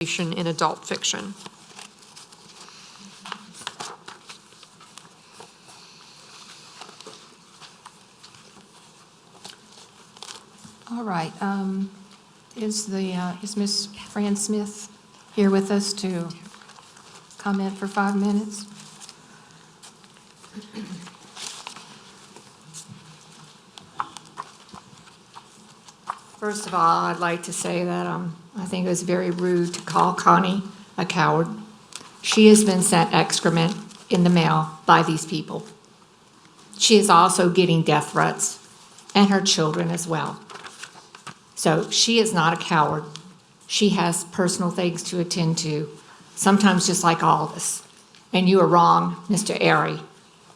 in adult fiction. All right. Is Miss Fran Smith here with us to comment for 5 minutes? First of all, I'd like to say that I think it was very rude to call Connie a coward. She has been sent excrement in the mail by these people. She is also getting death threats, and her children as well. So she is not a coward. She has personal things to attend to, sometimes just like all of us. And you are wrong, Mr. Airy,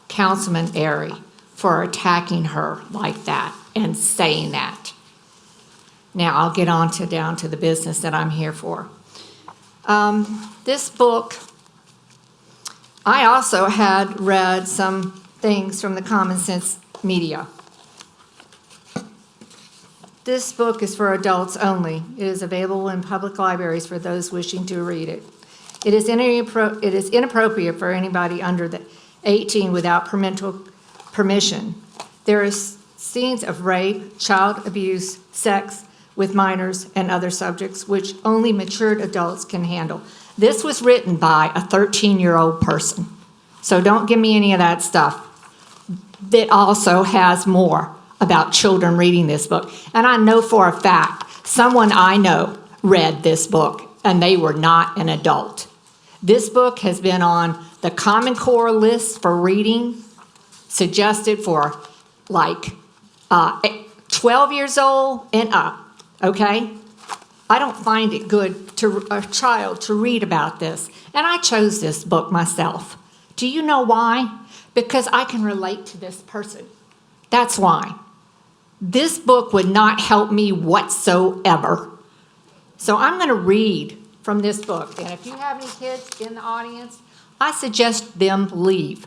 Councilman Airy, for attacking her like that and saying that. Now I'll get down to the business that I'm here for. This book, I also had read some things from the Common Sense media. This book is for adults only. It is available in public libraries for those wishing to read it. It is inappropriate for anybody under the 18 without parental permission. There are scenes of rape, child abuse, sex with minors, and other subjects which only matured adults can handle. This was written by a 13-year-old person. So don't give me any of that stuff. That also has more about children reading this book. And I know for a fact, someone I know read this book, and they were not an adult. This book has been on the Common Core list for reading, suggested for like 12 years old and up, okay? I don't find it good to a child to read about this. And I chose this book myself. Do you know why? Because I can relate to this person. That's why. This book would not help me whatsoever. So I'm going to read from this book. And if you have any kids in the audience, I suggest them leave.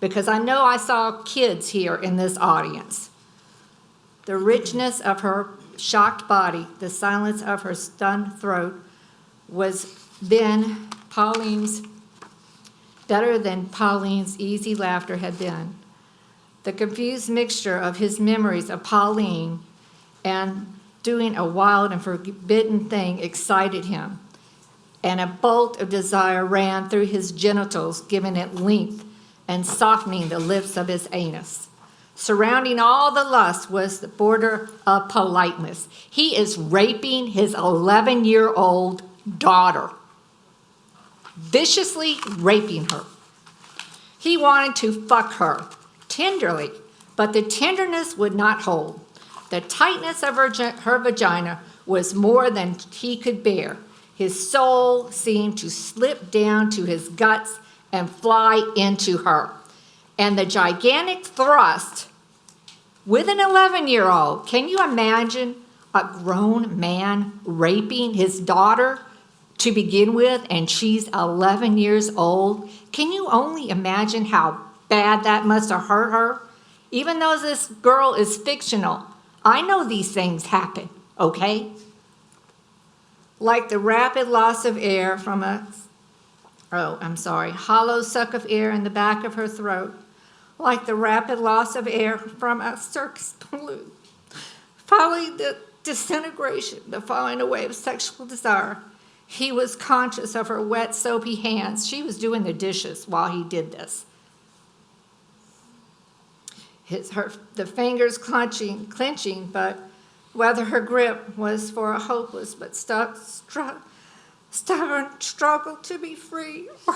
Because I know I saw kids here in this audience. The richness of her shocked body, the silence of her stunned throat was then better than Pauline's easy laughter had been. The confused mixture of his memories of Pauline and doing a wild and forbidden thing excited him, and a bolt of desire ran through his genitals, giving it length and softening the lips of his anus. Surrounding all the lust was the border of politeness. He is raping his 11-year-old daughter, viciously raping her. He wanted to fuck her tenderly, but the tenderness would not hold. The tightness of her vagina was more than he could bear. His soul seemed to slip down to his guts and fly into her. And the gigantic thrust with an 11-year-old. Can you imagine a grown man raping his daughter to begin with, and she's 11 years old? Can you only imagine how bad that must have hurt her? Even though this girl is fictional, I know these things happen, okay? Like the rapid loss of air from hollow suck of air in the back of her throat, like the rapid loss of air from a circus balloon, following the disintegration, the falling away of sexual desire. He was conscious of her wet, soapy hands. She was doing the dishes while he did this. The fingers clenching, but whether her grip was for a hopeless but stubborn struggle to be free or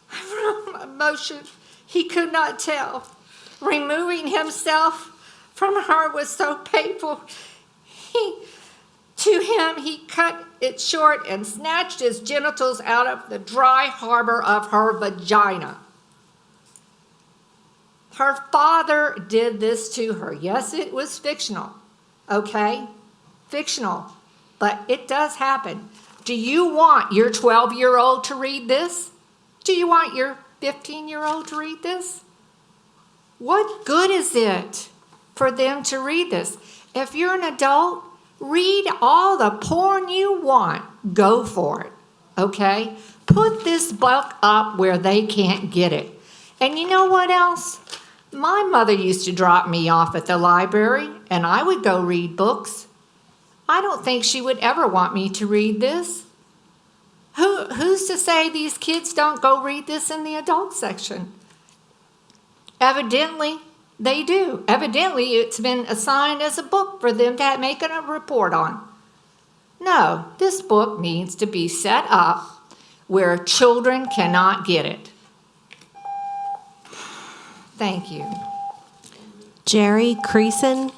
from emotion, he could not tell. Removing himself from her was so painful. He cut it short and snatched his genitals out of the dry harbor of her vagina. Her father did this to her. Yes, it was fictional, okay? Fictional, but it does happen. Do you want your 12-year-old to read this? Do you want your 15-year-old to read this? What good is it for them to read this? If you're an adult, read all the porn you want. Go for it. okay? Put this book up where they can't get it. And you know what else? My mother used to drop me off at the library, and I would go read books. I don't think she would ever want me to read this. Who's to say these kids don't go read this in the adult section? Evidently, they do. Evidently, it's been assigned as a book for them to make a report on. No, this book needs to be set up where children cannot get it. Thank you. Jerry Creason.